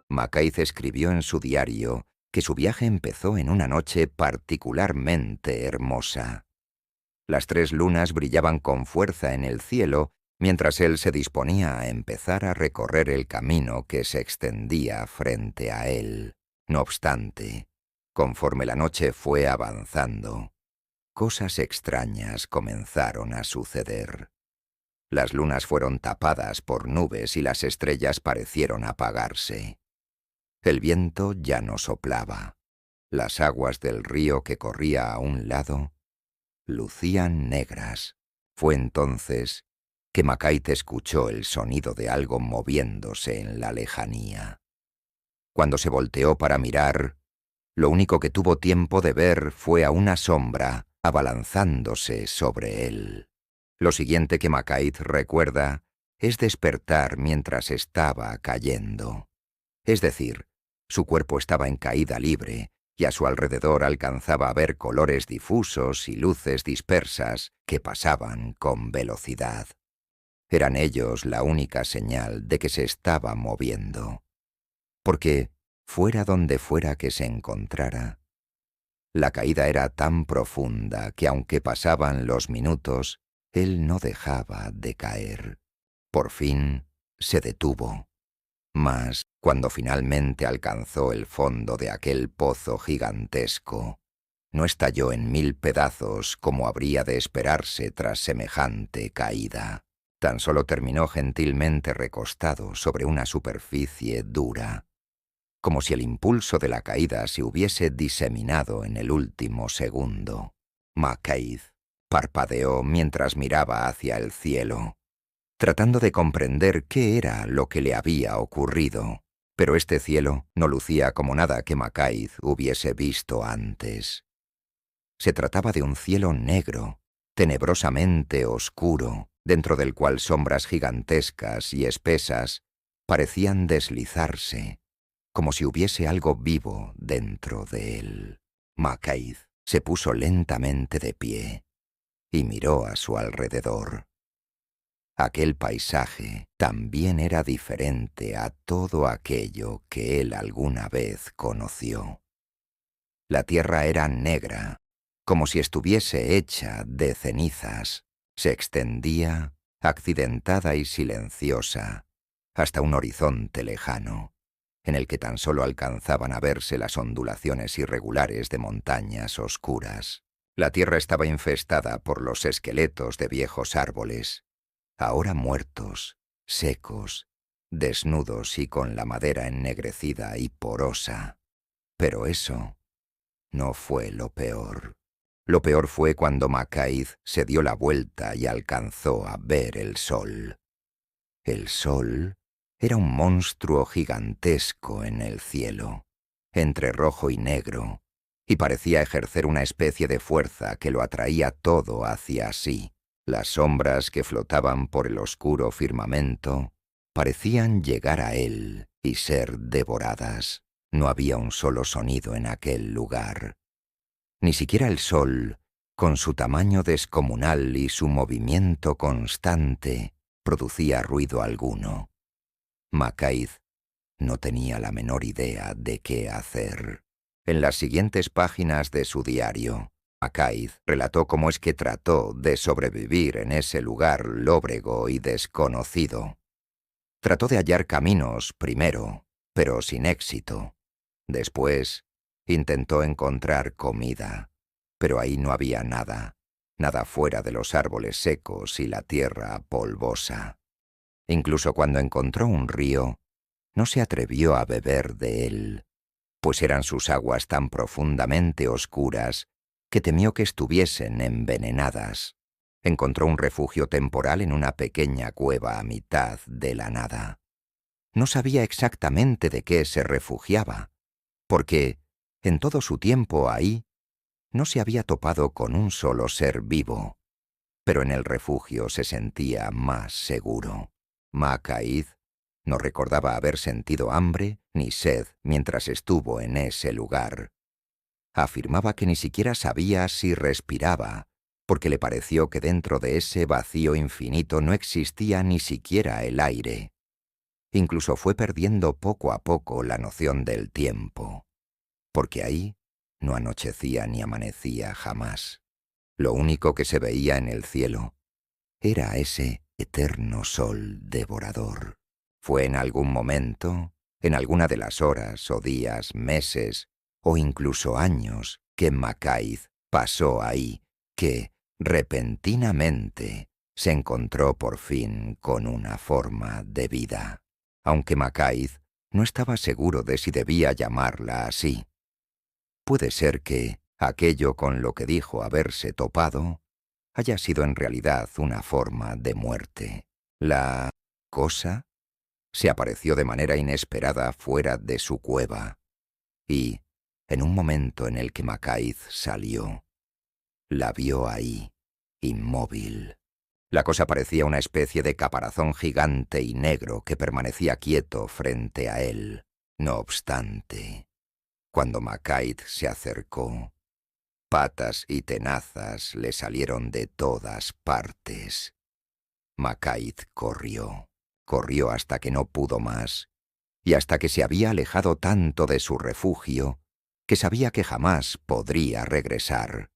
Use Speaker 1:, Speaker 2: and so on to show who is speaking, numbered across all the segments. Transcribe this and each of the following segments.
Speaker 1: Mackaith escribió en su diario que su viaje empezó en una noche particularmente hermosa. Las 3 lunas brillaban con fuerza en el cielo mientras él se disponía a empezar a recorrer el camino que se extendía frente a él. No obstante, conforme la noche fue avanzando, cosas extrañas comenzaron a suceder. Las lunas fueron tapadas por nubes y las estrellas parecieron apagarse. El viento ya no soplaba. Las aguas del río que corría a un lado lucían negras. Fue entonces que Mackaith escuchó el sonido de algo moviéndose en la lejanía. Cuando se volteó para mirar, lo único que tuvo tiempo de ver fue a una sombra abalanzándose sobre él. Lo siguiente que Mackaith recuerda es despertar mientras estaba cayendo. Es decir, su cuerpo estaba en caída libre, y a su alrededor alcanzaba a ver colores difusos y luces dispersas que pasaban con velocidad. Eran ellos la única señal de que se estaba moviendo. Porque, fuera donde fuera que se encontrara, la caída era tan profunda que aunque pasaban los minutos, él no dejaba de caer. Por fin, se detuvo. Mas, cuando finalmente alcanzó el fondo de aquel pozo gigantesco, no estalló en 1000 pedazos como habría de esperarse tras semejante caída. Tan solo terminó gentilmente recostado sobre una superficie dura, como si el impulso de la caída se hubiese diseminado en el último segundo. Mackaith parpadeó mientras miraba hacia el cielo, tratando de comprender qué era lo que le había ocurrido. Pero este cielo no lucía como nada que Mackaith hubiese visto antes. Se trataba de un cielo negro, tenebrosamente oscuro, dentro del cual sombras gigantescas y espesas parecían deslizarse, como si hubiese algo vivo dentro de él. Mackaith se puso lentamente de pie y miró a su alrededor. Aquel paisaje también era diferente a todo aquello que él alguna vez conoció. La tierra era negra, como si estuviese hecha de cenizas. Se extendía, accidentada y silenciosa, hasta un horizonte lejano, en el que tan solo alcanzaban a verse las ondulaciones irregulares de montañas oscuras. La tierra estaba infestada por los esqueletos de viejos árboles, ahora muertos, secos, desnudos y con la madera ennegrecida y porosa. Pero eso no fue lo peor. Lo peor fue cuando Mackaith se dio la vuelta y alcanzó a ver el sol. El sol era un monstruo gigantesco en el cielo, entre rojo y negro, y parecía ejercer una especie de fuerza que lo atraía todo hacia sí. Las sombras que flotaban por el oscuro firmamento parecían llegar a él y ser devoradas. No había un solo sonido en aquel lugar. Ni siquiera el sol, con su tamaño descomunal y su movimiento constante, producía ruido alguno. Mackaith no tenía la menor idea de qué hacer. En las siguientes páginas de su diario, Mackaith relató cómo es que trató de sobrevivir en ese lugar lóbrego y desconocido. Trató de hallar caminos primero, pero sin éxito. Después, intentó encontrar comida, pero ahí no había nada, nada fuera de los árboles secos y la tierra polvosa. Incluso cuando encontró un río, no se atrevió a beber de él, pues eran sus aguas tan profundamente oscuras que temió que estuviesen envenenadas. Encontró un refugio temporal en una pequeña cueva a mitad de la nada. No sabía exactamente de qué se refugiaba, porque, en todo su tiempo ahí, no se había topado con un solo ser vivo, pero en el refugio se sentía más seguro. Mackaith No recordaba haber sentido hambre ni sed mientras estuvo en ese lugar. Afirmaba que ni siquiera sabía si respiraba, porque le pareció que dentro de ese vacío infinito no existía ni siquiera el aire. Incluso fue perdiendo poco a poco la noción del tiempo, porque ahí no anochecía ni amanecía jamás. Lo único que se veía en el cielo era ese eterno sol devorador. Fue en algún momento, en alguna de las horas o días, meses o incluso años que Mackay pasó ahí, que, repentinamente, se encontró por fin con una forma de vida, aunque Mackay no estaba seguro de si debía llamarla así. Puede ser que aquello con lo que dijo haberse topado haya sido en realidad una forma de muerte. La cosa se apareció de manera inesperada fuera de su cueva, y, en un momento en el que Mackay salió, la vio ahí, inmóvil. La cosa parecía una especie de caparazón gigante y negro que permanecía quieto frente a él. No obstante, cuando Mackay se acercó, patas y tenazas le salieron de todas partes. Mackay corrió hasta que no pudo más, y hasta que se había alejado tanto de su refugio que sabía que jamás podría regresar.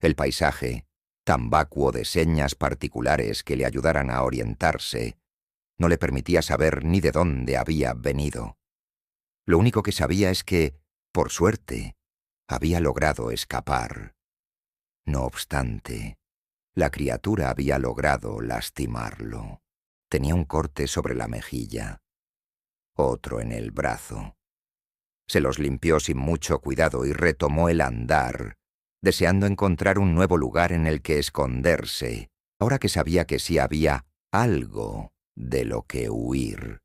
Speaker 1: El paisaje, tan vacuo de señas particulares que le ayudaran a orientarse, no le permitía saber ni de dónde había venido. Lo único que sabía es que, por suerte, había logrado escapar. No obstante, la criatura había logrado lastimarlo. Tenía un corte sobre la mejilla, otro en el brazo. Se los limpió sin mucho cuidado y retomó el andar, deseando encontrar un nuevo lugar en el que esconderse, ahora que sabía que sí había algo de lo que huir.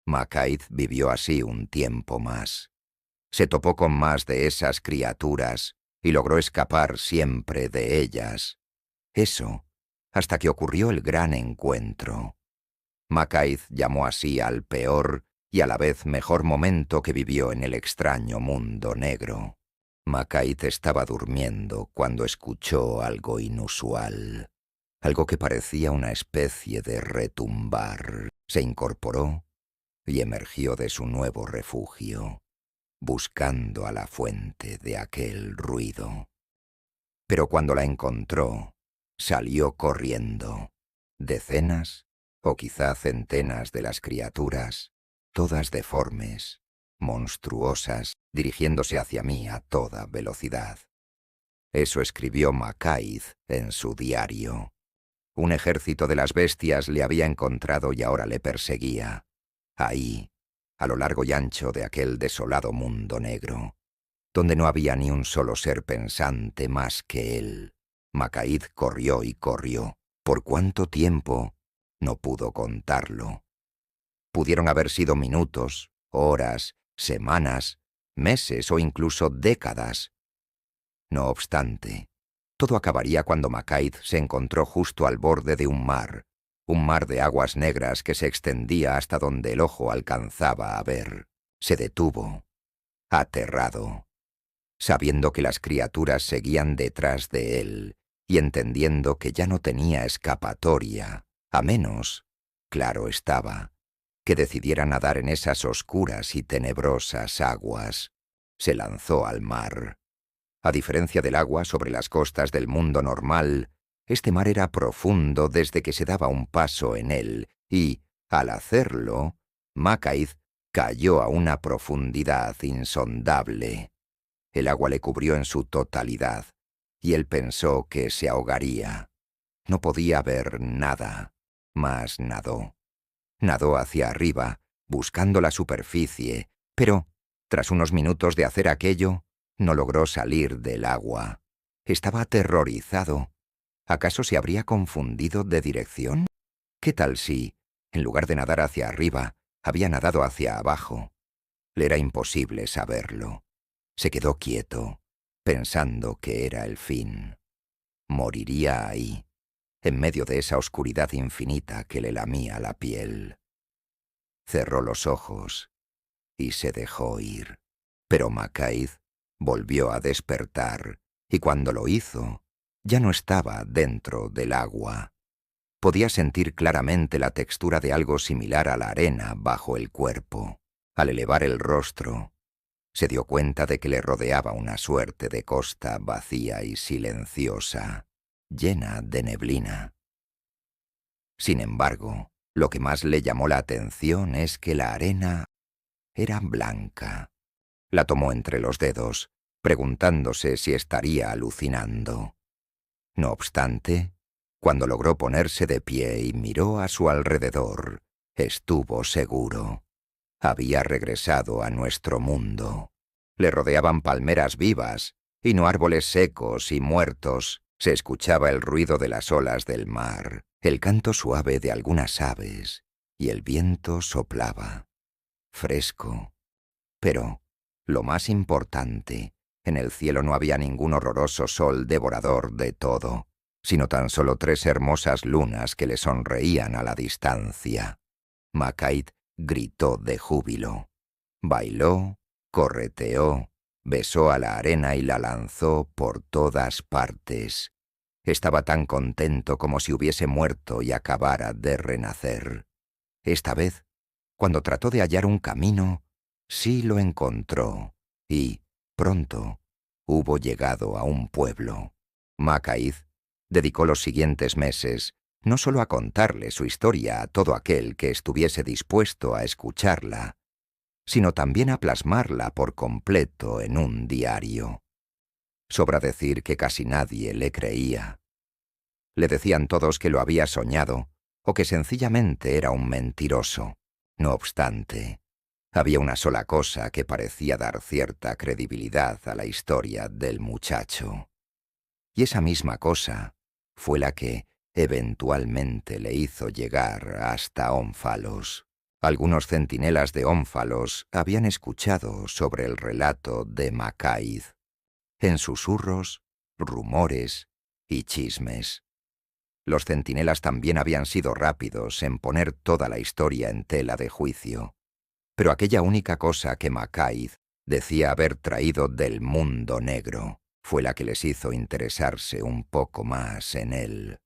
Speaker 1: Mackay vivió así un tiempo más. Se topó con más de esas criaturas y logró escapar siempre de ellas. Eso, hasta que ocurrió el gran encuentro. Mackay llamó así al peor y a la vez mejor momento que vivió en el extraño mundo negro. Mackay estaba durmiendo cuando escuchó algo inusual, algo que parecía una especie de retumbar. Se incorporó y emergió de su nuevo refugio, buscando a la fuente de aquel ruido. Pero cuando la encontró, salió corriendo. Decenas o quizá centenas de las criaturas, todas deformes, monstruosas, dirigiéndose hacia mí a toda velocidad. Eso escribió Mackay en su diario. Un ejército de las bestias le había encontrado y ahora le perseguía. Ahí, a lo largo y ancho de aquel desolado mundo negro, donde no había ni un solo ser pensante más que él. Mackay corrió y corrió. ¿Por cuánto tiempo? No pudo contarlo. Pudieron haber sido minutos, horas, semanas, meses o incluso décadas. No obstante, todo acabaría cuando Mackay se encontró justo al borde de un mar de aguas negras que se extendía hasta donde el ojo alcanzaba a ver. Se detuvo, aterrado, sabiendo que las criaturas seguían detrás de él y entendiendo que ya no tenía escapatoria, a menos, claro estaba, que decidiera nadar en esas oscuras y tenebrosas aguas. Se lanzó al mar. A diferencia del agua sobre las costas del mundo normal, este mar era profundo desde que se daba un paso en él y, al hacerlo, Mackay cayó a una profundidad insondable. El agua le cubrió en su totalidad, y él pensó que se ahogaría. No podía ver nada, mas nadó. Nadó hacia arriba, buscando la superficie, pero, tras unos minutos de hacer aquello, no logró salir del agua. Estaba aterrorizado. ¿Acaso se habría confundido de dirección? ¿Qué tal si, en lugar de nadar hacia arriba, había nadado hacia abajo? Le era imposible saberlo. Se quedó quieto, pensando que era el fin. Moriría ahí, en medio de esa oscuridad infinita que le lamía la piel. cerró los ojos y se dejó ir. Pero Macaid volvió a despertar, y cuando lo hizo, ya no estaba dentro del agua. Podía sentir claramente la textura de algo similar a la arena bajo el cuerpo. Al elevar el rostro, se dio cuenta de que le rodeaba una suerte de costa vacía y silenciosa, llena de neblina. Sin embargo, lo que más le llamó la atención es que la arena era blanca. La tomó entre los dedos, preguntándose si estaría alucinando. No obstante, cuando logró ponerse de pie y miró a su alrededor, estuvo seguro. Había regresado a nuestro mundo. Le rodeaban palmeras vivas, y no árboles secos y muertos. Se escuchaba el ruido de las olas del mar, el canto suave de algunas aves, y el viento soplaba, fresco. Pero, lo más importante, en el cielo no había ningún horroroso sol devorador de todo, sino tan solo 3 hermosas lunas que le sonreían a la distancia. Macaid gritó de júbilo. Bailó, correteó, besó a la arena y la lanzó por todas partes. Estaba tan contento como si hubiese muerto y acabara de renacer. Esta vez, cuando trató de hallar un camino, sí lo encontró, y, pronto, hubo llegado a un pueblo. Macaid dedicó los siguientes meses no solo a contarle su historia a todo aquel que estuviese dispuesto a escucharla, sino también a plasmarla por completo en un diario. Sobra decir que casi nadie le creía. Le decían todos que lo había soñado, o que sencillamente era un mentiroso. No obstante, había una sola cosa que parecía dar cierta credibilidad a la historia del muchacho. Y esa misma cosa fue la que eventualmente le hizo llegar hasta Ónfalos. Algunos centinelas de Ónfalos habían escuchado sobre el relato de Macaid, en susurros, rumores y chismes. Los centinelas también habían sido rápidos en poner toda la historia en tela de juicio. Pero aquella única cosa que Macaid decía haber traído del mundo negro fue la que les hizo interesarse un poco más en él.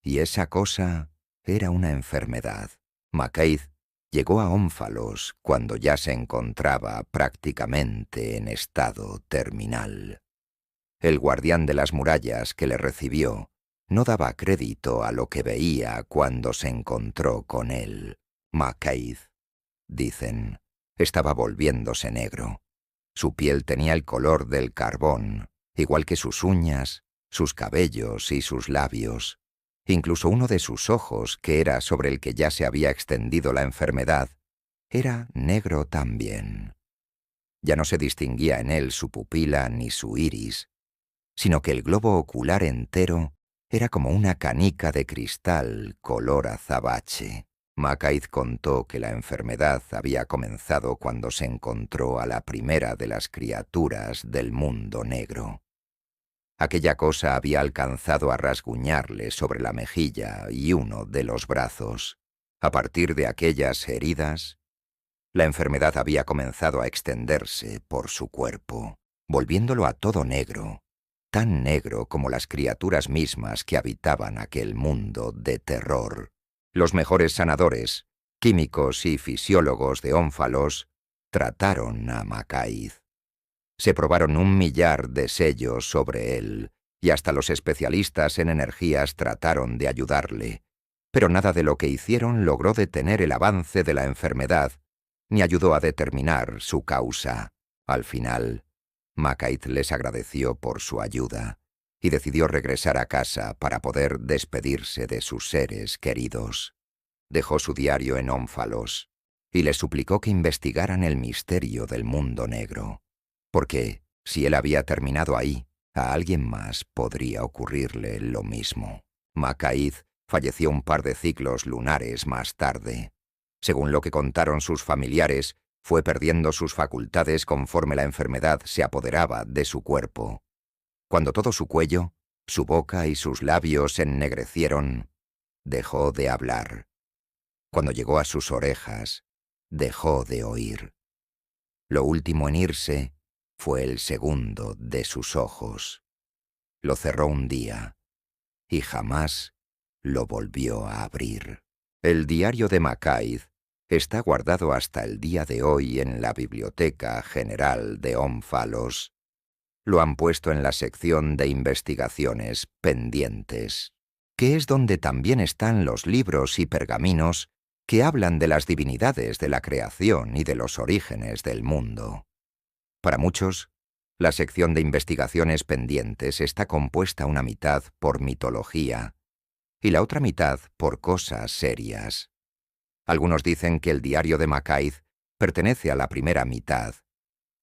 Speaker 1: Y esa cosa era una enfermedad. Macaid llegó a Ónfalos cuando ya se encontraba prácticamente en estado terminal. El guardián de las murallas que le recibió no daba crédito a lo que veía cuando se encontró con él. Macaid, dicen, estaba volviéndose negro. Su piel tenía el color del carbón, igual que sus uñas, sus cabellos y sus labios. Incluso uno de sus ojos, que era sobre el que ya se había extendido la enfermedad, era negro también. Ya no se distinguía en él su pupila ni su iris, sino que el globo ocular entero era como una canica de cristal color azabache. Macaid contó que la enfermedad había comenzado cuando se encontró a la primera de las criaturas del mundo negro. Aquella cosa había alcanzado a rasguñarle sobre la mejilla y uno de los brazos. A partir de aquellas heridas, la enfermedad había comenzado a extenderse por su cuerpo, volviéndolo a todo negro, tan negro como las criaturas mismas que habitaban aquel mundo de terror. Los mejores sanadores, químicos y fisiólogos de Ónfalos trataron a Macaid. Se probaron 1 millar de sellos sobre él, y hasta los especialistas en energías trataron de ayudarle. Pero nada de lo que hicieron logró detener el avance de la enfermedad, ni ayudó a determinar su causa. Al final, Macaid les agradeció por su ayuda y decidió regresar a casa para poder despedirse de sus seres queridos. Dejó su diario en Ónfalos y les suplicó que investigaran el misterio del mundo negro, porque, si él había terminado ahí, a alguien más podría ocurrirle lo mismo. Macaid falleció un par de ciclos lunares más tarde. Según lo que contaron sus familiares, fue perdiendo sus facultades conforme la enfermedad se apoderaba de su cuerpo. Cuando todo su cuello, su boca y sus labios se ennegrecieron, dejó de hablar. Cuando llegó a sus orejas, dejó de oír. Lo último en irse fue el segundo de sus ojos. Lo cerró un día y jamás lo volvió a abrir. El diario de Mackaith está guardado hasta el día de hoy en la Biblioteca General de Ónfalos. Lo han puesto en la sección de investigaciones pendientes, que es donde también están los libros y pergaminos que hablan de las divinidades de la creación y de los orígenes del mundo. Para muchos, la sección de investigaciones pendientes está compuesta una mitad por mitología y la otra mitad por cosas serias. Algunos dicen que el diario de Mackaith pertenece a la primera mitad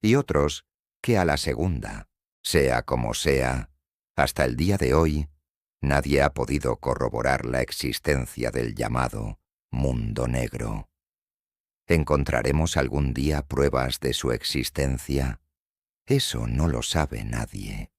Speaker 1: y otros que a la segunda. Sea como sea, hasta el día de hoy, nadie ha podido corroborar la existencia del llamado mundo negro. ¿Encontraremos algún día pruebas de su existencia? Eso no lo sabe nadie.